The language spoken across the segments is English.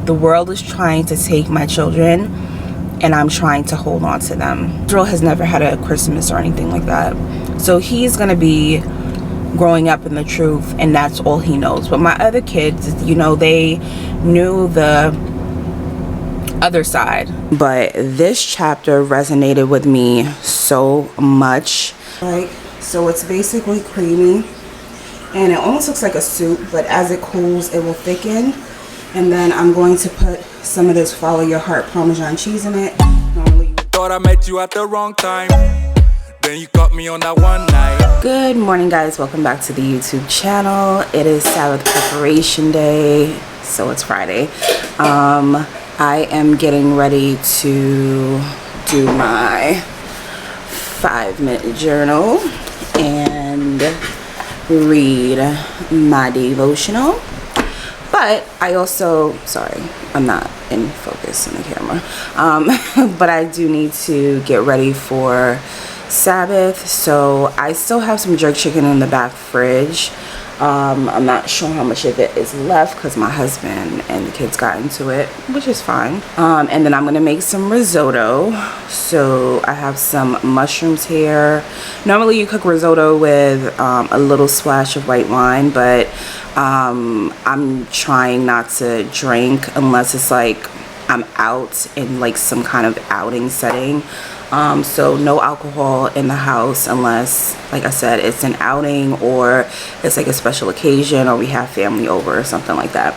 The world is trying to take my children, and I'm trying to hold on to them. Israel has never had a Christmas or anything like that, so he's gonna be growing up in the truth, and that's all he knows. But my other kids, you know, they knew the other side. But this chapter resonated with me so much. Like, so it's basically creamy, and it almost looks like a soup, but as it cools it will thicken. And then I'm going to put some of this Follow Your Heart Parmesan cheese in it. Normally, thought I met you at the wrong time, then you caught me on that one night. Good morning, guys. Welcome back to the YouTube channel. It is Sabbath preparation day, so it's Friday. I am getting ready to do my 5-minute journal and read my devotional. But I also, sorry, I'm not in focus in the camera. But I do need to get ready for Sabbath. So I still have some jerk chicken in the back fridge. I'm not sure how much of it is left because my husband and the kids got into it, which is fine. And then I'm gonna make some risotto. So I have some mushrooms here. Normally you cook risotto with a little splash of white wine, but I'm trying not to drink unless it's like I'm out in like some kind of outing setting. So no alcohol in the house unless, like I said, it's an outing or it's like a special occasion or we have family over or something like that.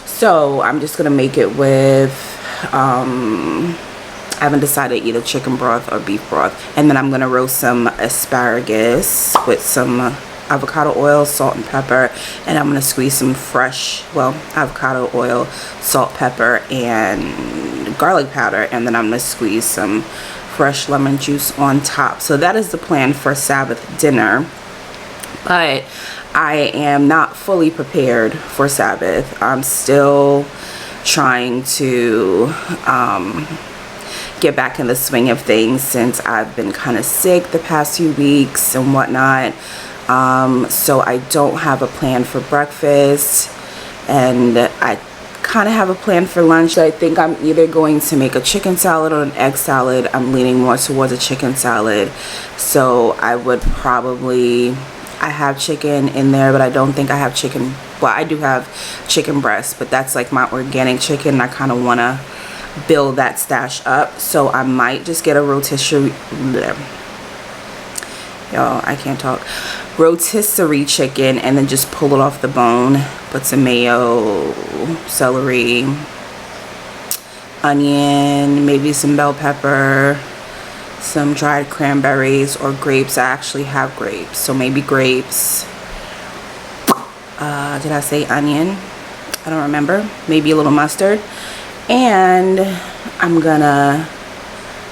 So I'm just gonna make it with I haven't decided, either chicken broth or beef broth. And then I'm gonna roast some asparagus with some avocado oil, salt and pepper, and I'm gonna squeeze some fresh, well, avocado oil, salt, pepper, and garlic powder, and then I'm gonna squeeze some fresh lemon juice on top. So that is the plan for Sabbath dinner. But I am not fully prepared for Sabbath. I'm still trying to get back in the swing of things since I've been kind of sick the past few weeks and whatnot. So I don't have a plan for breakfast, and I kind of have a plan for lunch. I think I'm either going to make a chicken salad or an egg salad. I'm leaning more towards a chicken salad. So I would probably, I have chicken in there, but I don't think I have chicken. Well, I do have chicken breast, but that's like my organic chicken. I kind of want to build that stash up. So I might just get a rotisserie, y'all, I can't talk, rotisserie chicken, and then just pull it off the bone. Put some mayo, celery, onion, maybe some bell pepper, some dried cranberries or grapes. I actually have grapes, so maybe grapes. Did I say onion? I don't remember. Maybe a little mustard. And I'm gonna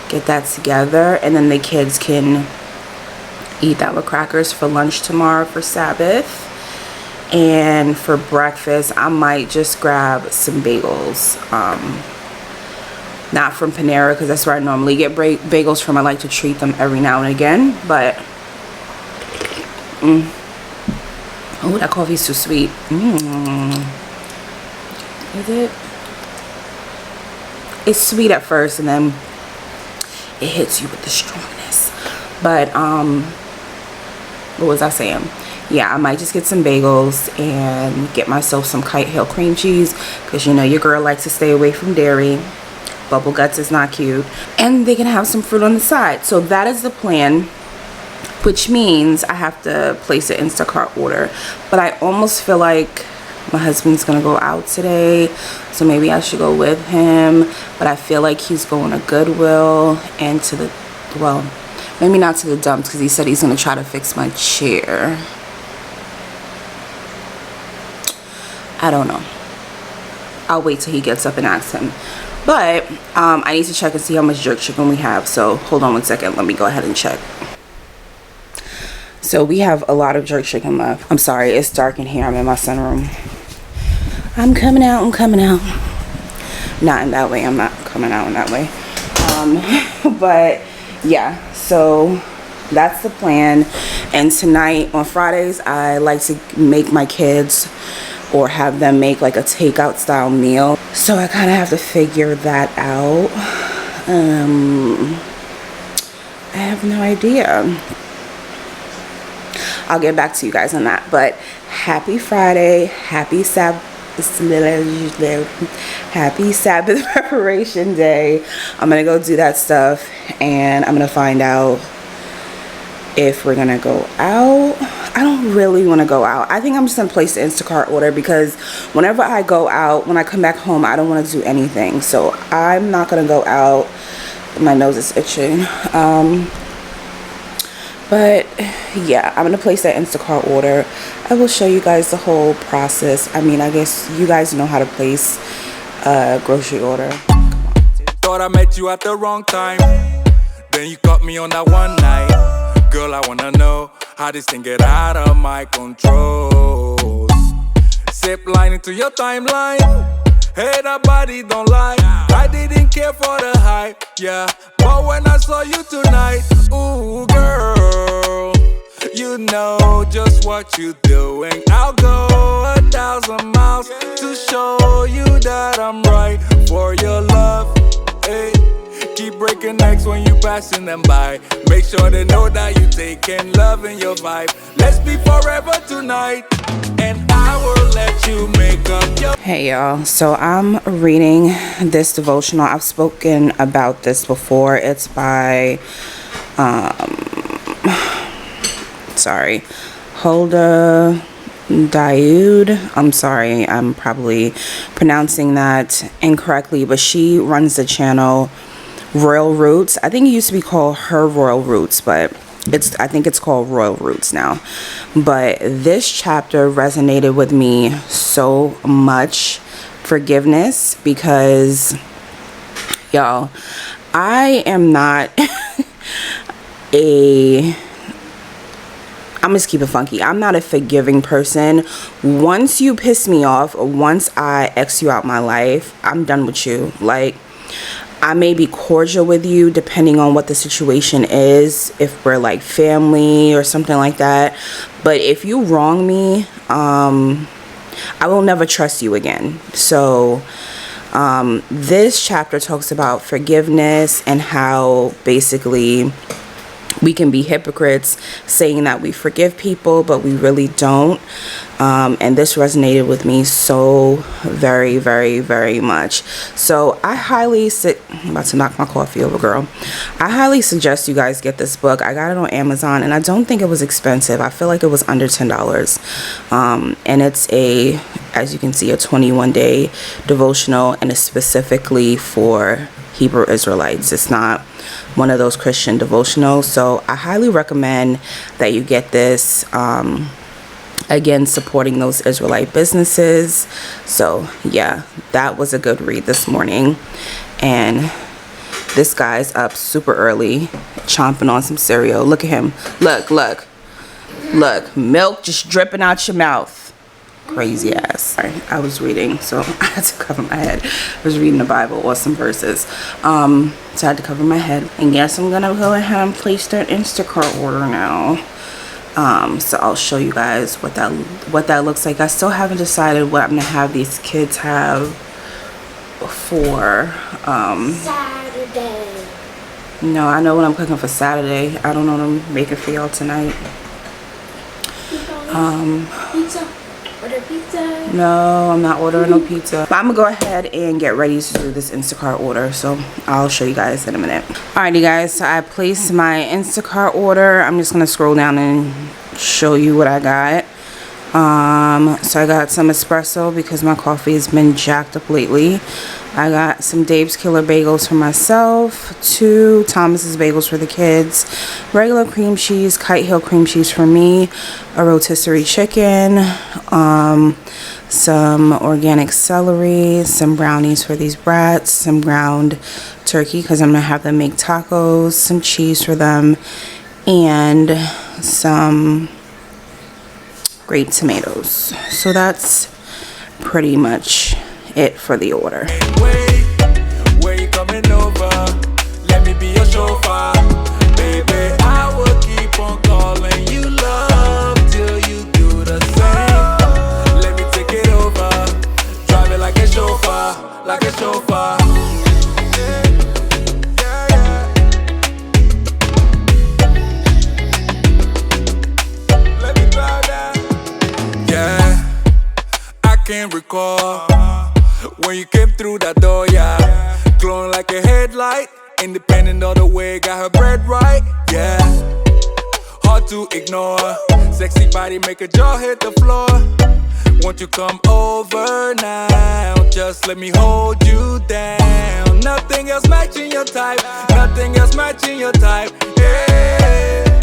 get that together, and then the kids can eat that with crackers for lunch tomorrow for Sabbath. And for breakfast I might just grab some bagels, not from Panera because that's where I normally get bagels from. I like to treat them every now and again, but oh, that coffee's too sweet. Is it? It's sweet at first and then it hits you with the strongness. But what was I saying? Yeah, I might just get some bagels and get myself some Kite Hill cream cheese because you know your girl likes to stay away from dairy. Bubble guts is not cute. And they can have some fruit on the side. So that is the plan, which means I have to place an Instacart order. But I almost feel like my husband's gonna go out today, so maybe I should go with him. But I feel like he's going to Goodwill and to the, well, maybe not to the dumps because he said he's gonna try to fix my chair. I don't know. I'll wait till he gets up and ask him. But I need to check and see how much jerk chicken we have. So hold on one second. Let me go ahead and check. So we have a lot of jerk chicken left. I'm sorry, it's dark in here. I'm in my sunroom. I'm coming out. I'm coming out. Not in that way. I'm not coming out in that way. But yeah, so that's the plan. And tonight on Fridays I like to make my kids or have them make like a takeout style meal. So I kind of have to figure that out. I have no idea. I'll get back to you guys on that. But happy Friday, happy Sabbath preparation day. I'm gonna go do that stuff, and I'm gonna find out if we're gonna go out. I don't really want to go out. I think I'm just gonna place the Instacart order, because whenever I go out, when I come back home, I don't want to do anything. So I'm not gonna go out. My nose is itching. But yeah, I'm gonna place that Instacart order. I will show you guys the whole process. I mean, I guess you guys know how to place a grocery order. Thought I met you at the wrong time. Then you caught me on that one night. Girl, I wanna know how this thing get out of my control. Zip line into your timeline. Hey, that body don't lie. I didn't care for the hype, yeah. But when I saw you tonight, ooh, girl, you know just what you're doing. I'll go 1,000 miles to show you that I'm right for your love. Hey, keep breaking necks when you passing them by. Make sure they know that you taking love in your vibe. Let's be forever tonight, and I will let you make up your... Hey y'all, so I'm reading this devotional. I've spoken about this before. It's by Hulda Daoud. I'm sorry, I'm probably pronouncing that incorrectly, but she runs the channel Royal Roots. I think it used to be called Her Royal Roots, but I think it's called Royal Roots now. But this chapter resonated with me so much. Forgiveness, because y'all, I am not I'm just keep it funky. I'm not a forgiving person. Once you piss me off, or once I X you out my life, I'm done with you. Like, I may be cordial with you depending on what the situation is, if we're like family or something like that. But if you wrong me, I will never trust you again. So this chapter talks about forgiveness and how basically we can be hypocrites saying that we forgive people, but we really don't. And this resonated with me so very, very, very much. So I highly I'm about to knock my coffee over, girl. I highly suggest you guys get this book. I got it on Amazon, and I don't think it was expensive. I feel like it was under $10. And it's as you can see, a 21-day devotional, and it's specifically for Hebrew Israelites. It's not one of those Christian devotionals. So I highly recommend that you get this. Again, supporting those Israelite businesses. So yeah, that was a good read this morning. And this guy's up super early chomping on some cereal. Look at him. Look, milk just dripping out your mouth. Crazy ass. Sorry, I was reading, so I had to cover my head. I was reading the Bible or some verses, so I had to cover my head. And yes, I'm gonna go ahead and place that Instacart order now. So I'll show you guys what that looks like. I still haven't decided what I'm gonna have these kids have for Saturday. No, I know what I'm cooking for Saturday. I don't know what I'm making for y'all tonight. Pizza. Order pizza. No, I'm not ordering no pizza. But I'm gonna go ahead and get ready to do this Instacart order, so I'll show you guys in a minute. Alrighty guys, so I placed my Instacart order. I'm just gonna scroll down and show you what I got. So I got some espresso because my coffee has been jacked up lately. I got some Dave's Killer bagels for myself, 2 Thomas's bagels for the kids, regular cream cheese, Kite Hill cream cheese for me, a rotisserie chicken, some organic celery, some brownies for these brats, some ground turkey because I'm gonna have them make tacos, some cheese for them, and some grape tomatoes. So that's pretty much it for the order. Where you coming over? Let me be your chauffeur. Baby, I will keep on calling you love till you do the same. Let me take it over. like a chauffeur. Let me drive that. Yeah, I can't recall when you came through that door, yeah. Glowing like a headlight, independent all the way, got her bread right, yeah. Hard to ignore, sexy body make a jaw hit the floor. Won't you come over now? Just let me hold you down. Nothing else matching your type, nothing else matching your type, yeah.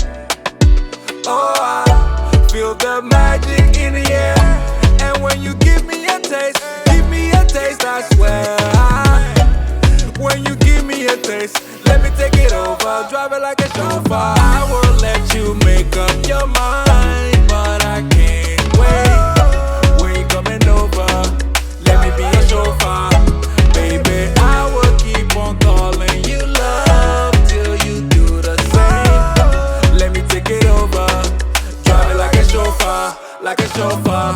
Oh, I feel the magic in the air. And when you give me a taste, I swear. When you give me a taste, let me take it over, drive it like a chauffeur. I will let you make up your mind, but I can't wait. When you coming over, let me be a chauffeur. Baby, I will keep on calling you love till you do the same. Let me take it over, drive it like a chauffeur, like a chauffeur.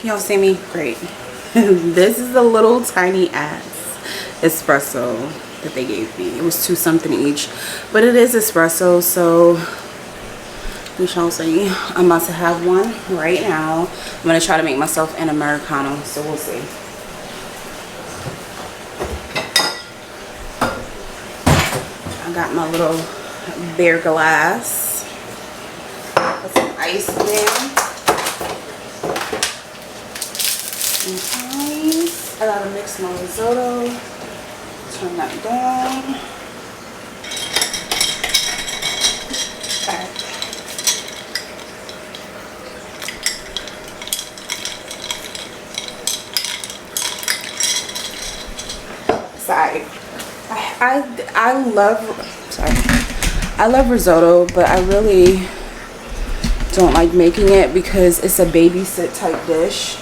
Y'all see me? Great. This is a little tiny ass espresso that they gave me. It was 2 something each, but it is espresso, so we shall see. I'm about to have one right now. I'm gonna try to make myself an Americano, so we'll see. I got my little beer glass. Put some ice in there. Ice. I gotta mix my risotto. Turn that down. Okay. Sorry. I love risotto, but I really don't like making it because it's a babysit type dish,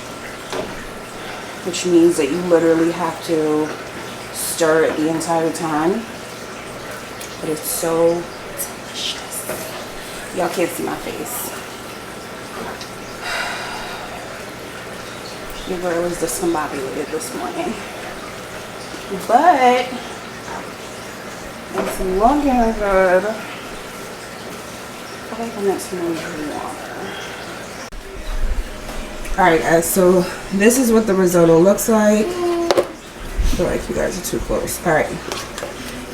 which means that you literally have to stir it the entire time. But it's so delicious. Y'all can't see my face. Your girl was discombobulated this morning. But it's looking good. I like when that's no water. Alright guys, so this is what the risotto looks like. I feel like you guys are too close. Alright.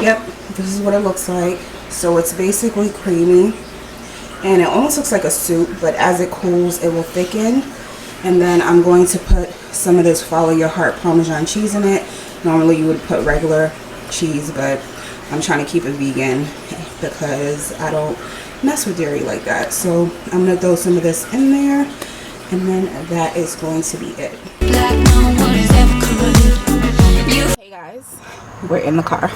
Yep, this is what it looks like. So it's basically creamy. And it almost looks like a soup, but as it cools, it will thicken. And then I'm going to put some of this Follow Your Heart Parmesan cheese in it. Normally you would put regular cheese, but I'm trying to keep it vegan because I don't mess with dairy like that. So I'm going to throw some of this in there, and then that is going to be it. Hey guys, we're in the car.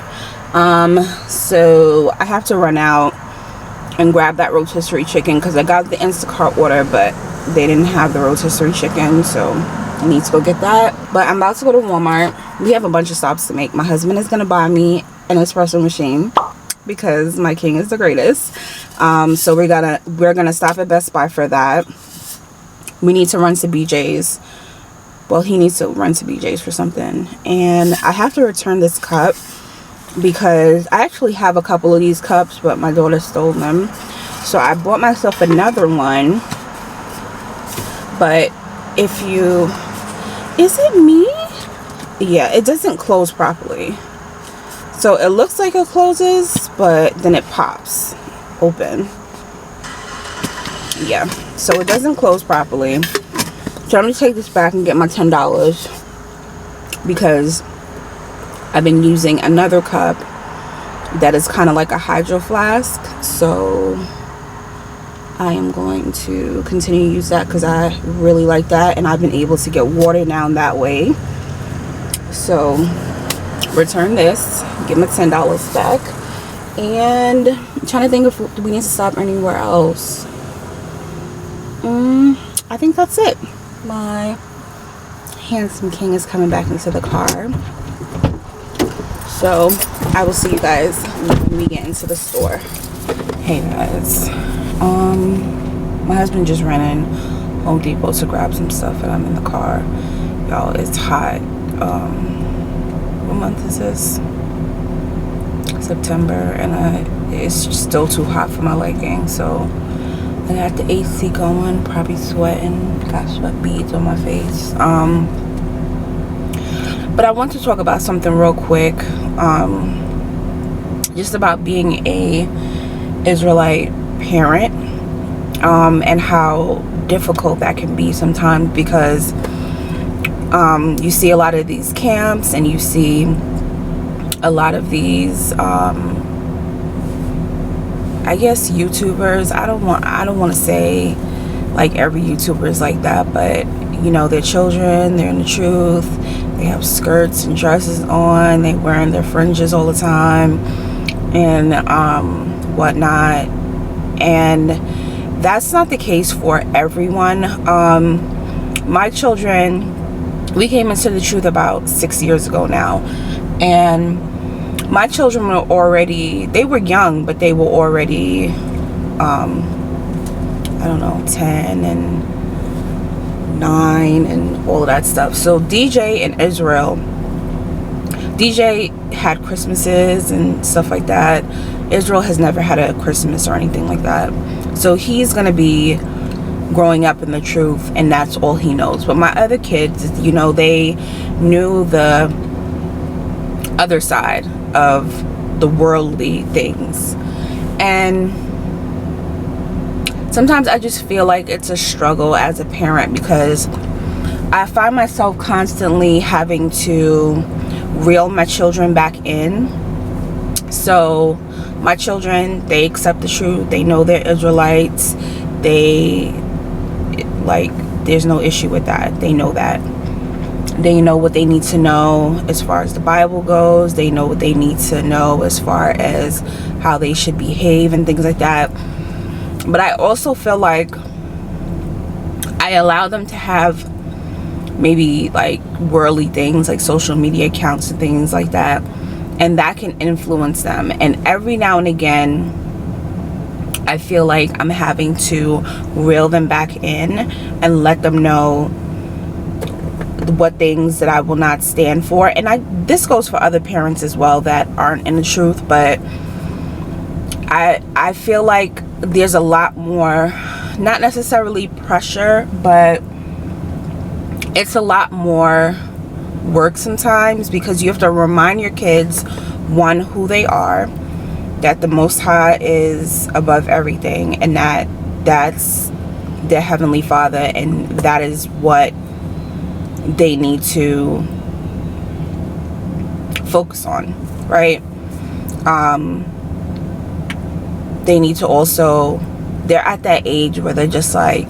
So I have to run out and grab that rotisserie chicken because I got the Instacart order, but they didn't have the rotisserie chicken, so I need to go get that. But I'm about to go to Walmart. We have a bunch of stops to make. My husband is gonna buy me an espresso machine because my king is the greatest. So we're gonna stop at Best Buy for that. We need to run to BJ's. Well, he needs to run to BJ's for something, and I have to return this cup because I actually have a couple of these cups, but my daughter stole them. So I bought myself another one. But if you... Is it me? Yeah, it doesn't close properly. So it looks like it closes, but then it pops open. Yeah, so it doesn't close properly. So I'm going to take this back and get my $10 because I've been using another cup that is kind of like a hydro flask. So I am going to continue to use that because I really like that, and I've been able to get water down that way. So return this, get my $10 back, and I'm trying to think if we need to stop anywhere else. I think that's it. My handsome king is coming back into the car. So I will see you guys when we get into the store. Hey guys, my husband just ran in Home Depot to grab some stuff, and I'm in the car. Y'all, it's hot. What month is this? September, and it's still too hot for my liking. So I got the AC going, probably sweating, got sweat beads on my face. But I want to talk about something real quick, just about being a Israelite parent, and how difficult that can be sometimes, because you see a lot of these camps, and you see a lot of these I guess YouTubers. I don't want to say like every YouTuber is like that, but you know, their children, they're in the truth, they have skirts and dresses on, they wearing their fringes all the time and whatnot. And that's not the case for everyone. My children, we came into the truth about 6 years ago now, and my children were already, they were young, but they were already I don't know, 10 and 9 and all of that stuff. So DJ and Israel, DJ had Christmases and stuff like that. Israel has never had a Christmas or anything like that. So he's gonna be growing up in the truth, and that's all he knows. But my other kids, you know, they knew the other side of the worldly things. And sometimes I just feel like it's a struggle as a parent, because I find myself constantly having to reel my children back in. So my children, they accept the truth, they know they're Israelites, they like, there's no issue with that. They know that. They know what they need to know as far as the Bible goes. They know what they need to know as far as how they should behave and things like that. But I also feel like I allow them to have maybe like worldly things, like social media accounts and things like that, and that can influence them. And every now and again, I feel like I'm having to reel them back in and let them know what things that I will not stand for. And this goes for other parents as well that aren't in the truth, but I feel like there's a lot more, not necessarily pressure, but it's a lot more work sometimes, because you have to remind your kids, one, who they are, that the Most High is above everything, and that's their Heavenly Father, and that is what they need to focus on, right? They need to also, they're at that age where they're just like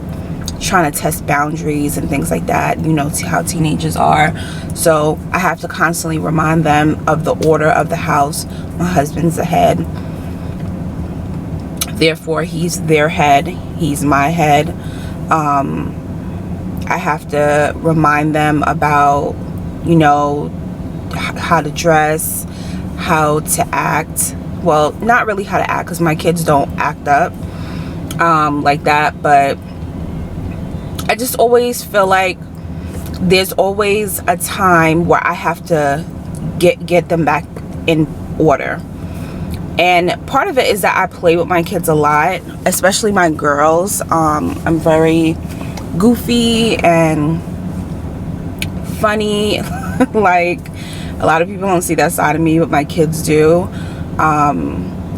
trying to test boundaries and things like that, you know, how teenagers are. So I have to constantly remind them of the order of the house. My husband's the head, therefore he's their head, he's my head. I have to remind them about, you know, how to dress, how to act. Well, not really how to act, because my kids don't act up like that, but I just always feel like there's always a time where I have to get them back in order. And part of it is that I play with my kids a lot, especially my girls. I'm very goofy and funny. Like, a lot of people don't see that side of me, but my kids do.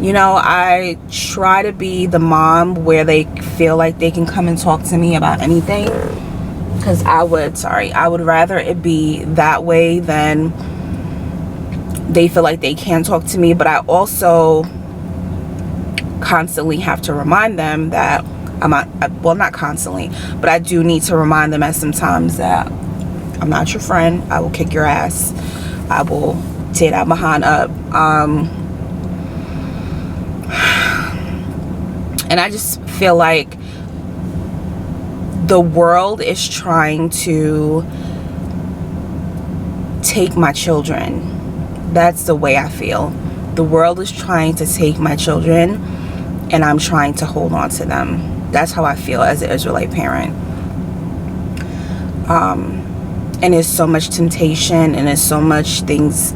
You know, I try to be the mom where they feel like they can come and talk to me about anything, because I would rather it be that way than they feel like they can talk to me. But I also constantly have to remind them that I'm not, well, not constantly, but I do need to remind them at some times that I'm not your friend. I will kick your ass. I will tear that behind up. And I just feel like the world is trying to take my children. That's the way I feel. The world is trying to take my children, and I'm trying to hold on to them. That's how I feel as an Israelite parent. And there's so much temptation, and there's so much things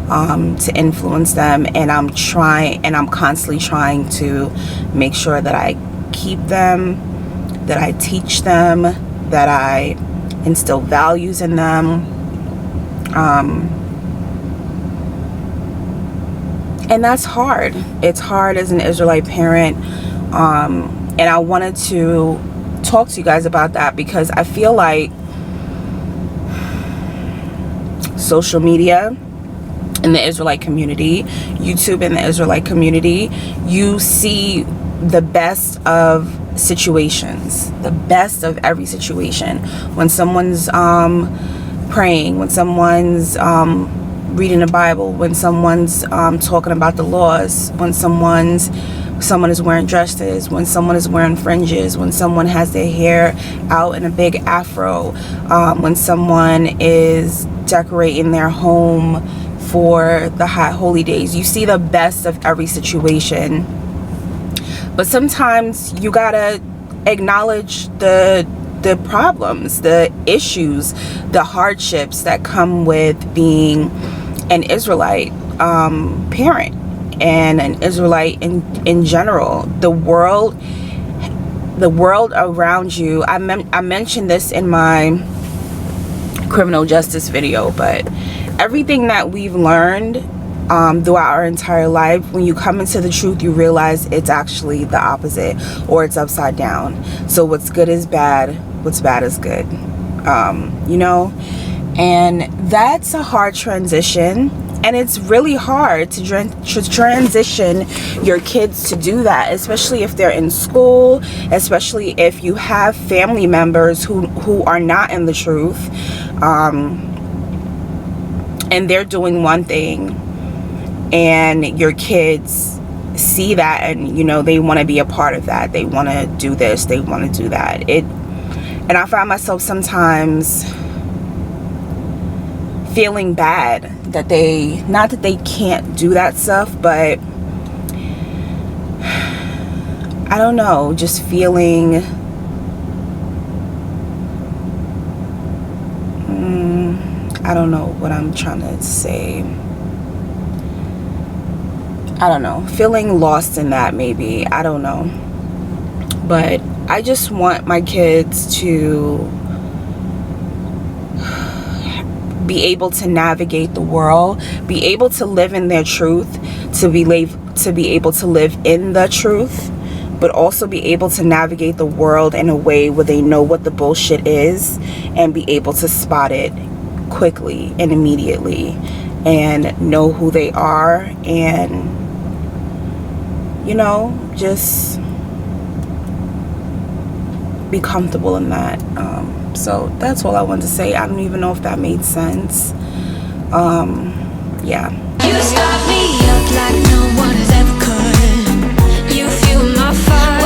to influence them, and I'm constantly trying to make sure that I keep them, that I teach them, that I instill values in them. And that's hard. It's hard as an Israelite parent. And I wanted to talk to you guys about that, because I feel like social media in the Israelite community, YouTube in the Israelite community, you see the best of situations, the best of every situation. When someone's praying, when someone's reading the Bible, when someone's talking about the laws, when someone is wearing dresses, when someone is wearing fringes, when someone has their hair out in a big afro, when someone is decorating their home for the high holy days. You see the best of every situation. But sometimes you gotta acknowledge the problems, the issues, the hardships that come with being an Israelite parent and an Israelite in general. The world around you. I mentioned this in my criminal justice video, but everything that we've learned throughout our entire life, when you come into the truth, you realize it's actually the opposite, or it's upside down. So what's good is bad, what's bad is good. You know, and that's a hard transition, and it's really hard to transition your kids to do that, especially if they're in school, especially if you have family members who are not in the truth, and they're doing one thing, and your kids see that, and you know, they want to be a part of that. They want to do this, they want to do that. And I find myself sometimes feeling bad that not that they can't do that stuff, but I don't know, just feeling I don't know what I'm trying to say. I don't know, feeling lost in that, maybe. I don't know. But I just want my kids to be able to navigate the world, be able to live in their truth, to be able to live in the truth, but also be able to navigate the world in a way where they know what the bullshit is, and be able to spot it quickly and immediately, and know who they are, and, you know, just be comfortable in that. So that's all I wanted to say. I don't even know if that made sense. Yeah. You start me up like no one has ever could. You fuel my fire.